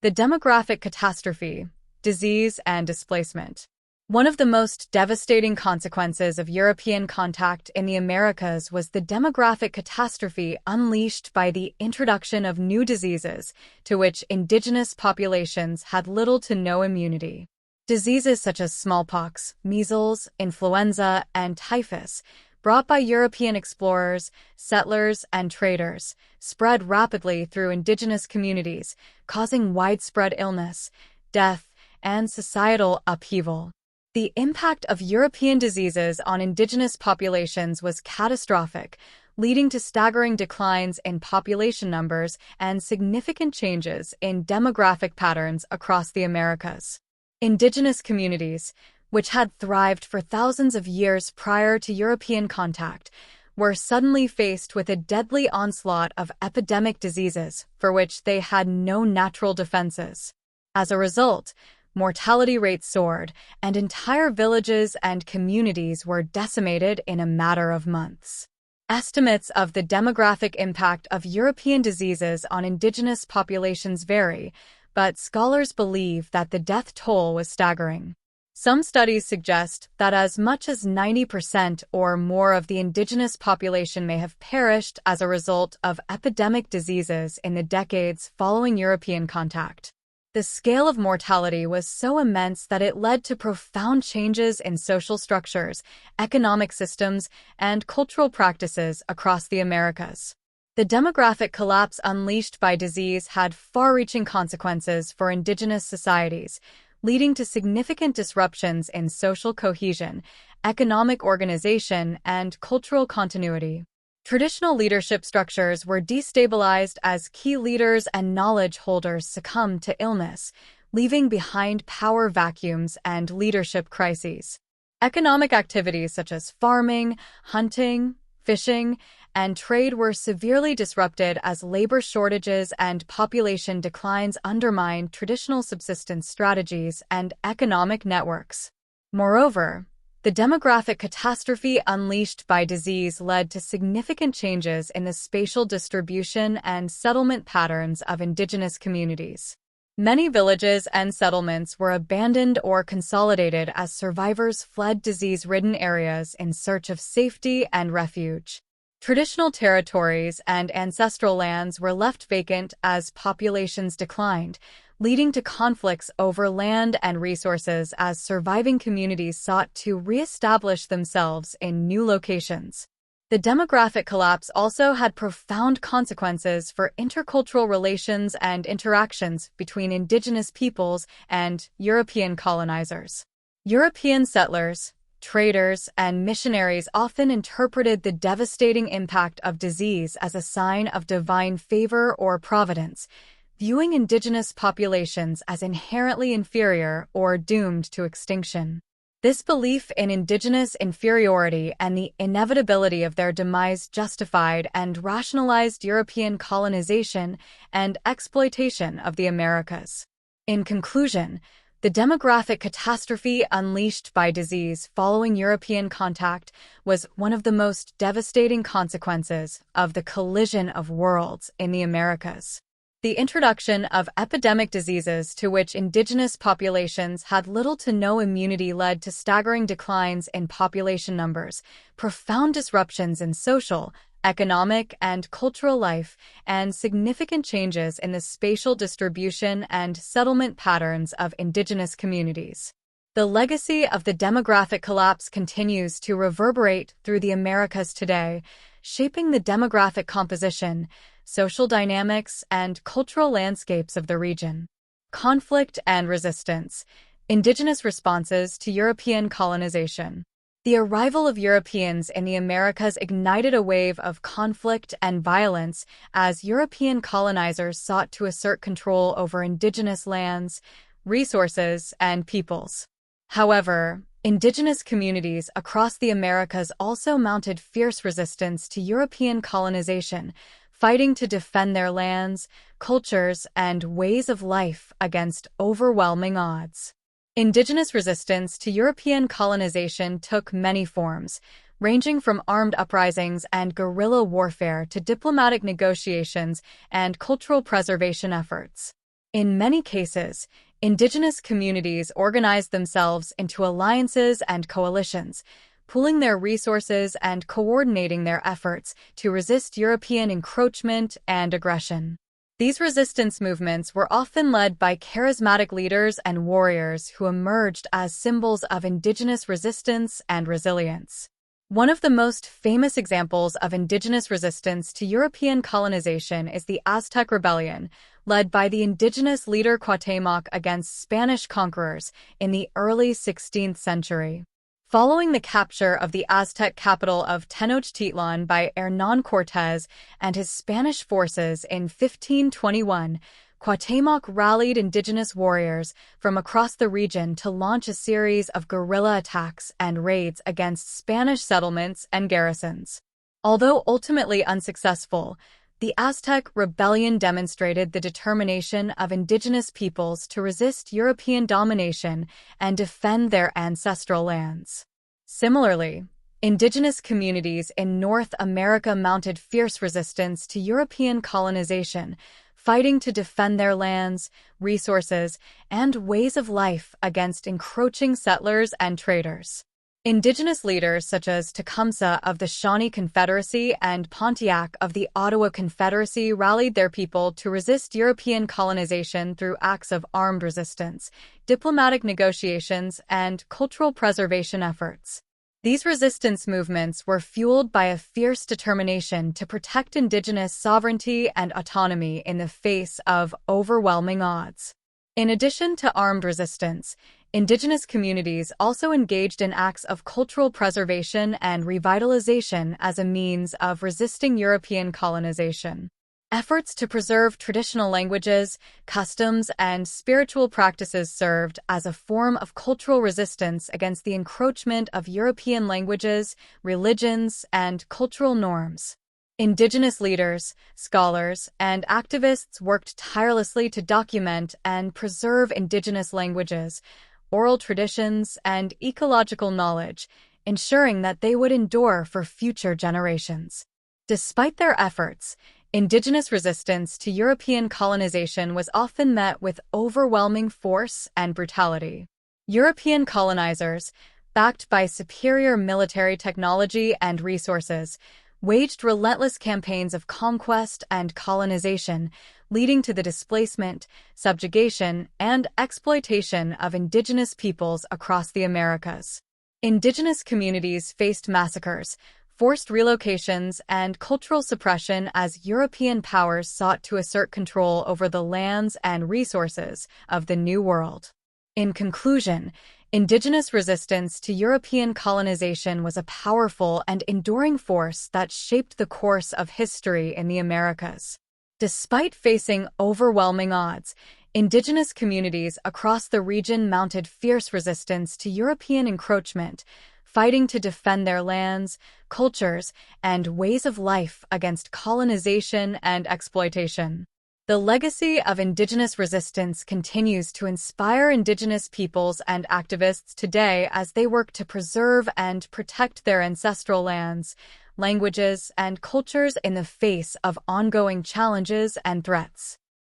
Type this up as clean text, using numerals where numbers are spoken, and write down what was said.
The demographic catastrophe, disease and displacement. One of the most devastating consequences of European contact in the Americas was the demographic catastrophe unleashed by the introduction of new diseases to which indigenous populations had little to no immunity. Diseases such as smallpox, measles, influenza, and typhus, brought by European explorers, settlers, and traders, spread rapidly through indigenous communities, causing widespread illness, death, and societal upheaval. The impact of European diseases on indigenous populations was catastrophic, leading to staggering declines in population numbers and significant changes in demographic patterns across the Americas. Indigenous communities, which had thrived for thousands of years prior to European contact, were suddenly faced with a deadly onslaught of epidemic diseases for which they had no natural defenses. As a result, mortality rates soared, and entire villages and communities were decimated in a matter of months. Estimates of the demographic impact of European diseases on indigenous populations vary, but scholars believe that the death toll was staggering. Some studies suggest that as much as 90% or more of the indigenous population may have perished as a result of epidemic diseases in the decades following European contact. The scale of mortality was so immense that it led to profound changes in social structures, economic systems, and cultural practices across the Americas. The demographic collapse unleashed by disease had far-reaching consequences for indigenous societies, leading to significant disruptions in social cohesion, economic organization, and cultural continuity. Traditional leadership structures were destabilized as key leaders and knowledge holders succumbed to illness, leaving behind power vacuums and leadership crises. Economic activities such as farming, hunting, fishing, and trade were severely disrupted as labor shortages and population declines undermined traditional subsistence strategies and economic networks. Moreover, the demographic catastrophe unleashed by disease led to significant changes in the spatial distribution and settlement patterns of indigenous communities. Many villages and settlements were abandoned or consolidated as survivors fled disease-ridden areas in search of safety and refuge. Traditional territories and ancestral lands were left vacant as populations declined, leading to conflicts over land and resources as surviving communities sought to re-establish themselves in new locations. The demographic collapse also had profound consequences for intercultural relations and interactions between indigenous peoples and European colonizers. European settlers, traders, and missionaries often interpreted the devastating impact of disease as a sign of divine favor or providence, viewing indigenous populations as inherently inferior or doomed to extinction. This belief in indigenous inferiority and the inevitability of their demise justified and rationalized European colonization and exploitation of the Americas. In conclusion, the demographic catastrophe unleashed by disease following European contact was one of the most devastating consequences of the collision of worlds in the Americas. The introduction of epidemic diseases to which indigenous populations had little to no immunity led to staggering declines in population numbers, profound disruptions in social, economic, and cultural life, and significant changes in the spatial distribution and settlement patterns of indigenous communities. The legacy of the demographic collapse continues to reverberate through the Americas today, shaping the demographic composition, social dynamics, and cultural landscapes of the region. Conflict and resistance. Indigenous responses to European colonization. The arrival of Europeans in the Americas ignited a wave of conflict and violence as European colonizers sought to assert control over indigenous lands, resources, and peoples. However, indigenous communities across the Americas also mounted fierce resistance to European colonization, fighting to defend their lands, cultures, and ways of life against overwhelming odds. Indigenous resistance to European colonization took many forms, ranging from armed uprisings and guerrilla warfare to diplomatic negotiations and cultural preservation efforts. In many cases, indigenous communities organized themselves into alliances and coalitions, pooling their resources and coordinating their efforts to resist European encroachment and aggression. These resistance movements were often led by charismatic leaders and warriors who emerged as symbols of indigenous resistance and resilience. One of the most famous examples of indigenous resistance to European colonization is the Aztec Rebellion, led by the indigenous leader Cuauhtémoc against Spanish conquerors in the early 16th century. Following the capture of the Aztec capital of Tenochtitlan by Hernán Cortés and his Spanish forces in 1521, Cuauhtémoc rallied indigenous warriors from across the region to launch a series of guerrilla attacks and raids against Spanish settlements and garrisons. Although ultimately unsuccessful, the Aztec rebellion demonstrated the determination of indigenous peoples to resist European domination and defend their ancestral lands. Similarly, indigenous communities in North America mounted fierce resistance to European colonization, fighting to defend their lands, resources, and ways of life against encroaching settlers and traders. Indigenous leaders such as Tecumseh of the Shawnee Confederacy and Pontiac of the Ottawa Confederacy rallied their people to resist European colonization through acts of armed resistance, diplomatic negotiations, and cultural preservation efforts. These resistance movements were fueled by a fierce determination to protect indigenous sovereignty and autonomy in the face of overwhelming odds. In addition to armed resistance, indigenous communities also engaged in acts of cultural preservation and revitalization as a means of resisting European colonization. Efforts to preserve traditional languages, customs, and spiritual practices served as a form of cultural resistance against the encroachment of European languages, religions, and cultural norms. Indigenous leaders, scholars, and activists worked tirelessly to document and preserve indigenous languages, oral traditions, and ecological knowledge, ensuring that they would endure for future generations. Despite their efforts, indigenous resistance to European colonization was often met with overwhelming force and brutality. European colonizers, backed by superior military technology and resources, waged relentless campaigns of conquest and colonization, leading to the displacement, subjugation, and exploitation of indigenous peoples across the Americas. Indigenous communities faced massacres, forced relocations, and cultural suppression as European powers sought to assert control over the lands and resources of the New World. In conclusion, indigenous resistance to European colonization was a powerful and enduring force that shaped the course of history in the Americas. Despite facing overwhelming odds, indigenous communities across the region mounted fierce resistance to European encroachment, fighting to defend their lands, cultures, and ways of life against colonization and exploitation. The legacy of indigenous resistance continues to inspire indigenous peoples and activists today as they work to preserve and protect their ancestral lands, languages, and cultures in the face of ongoing challenges and threats.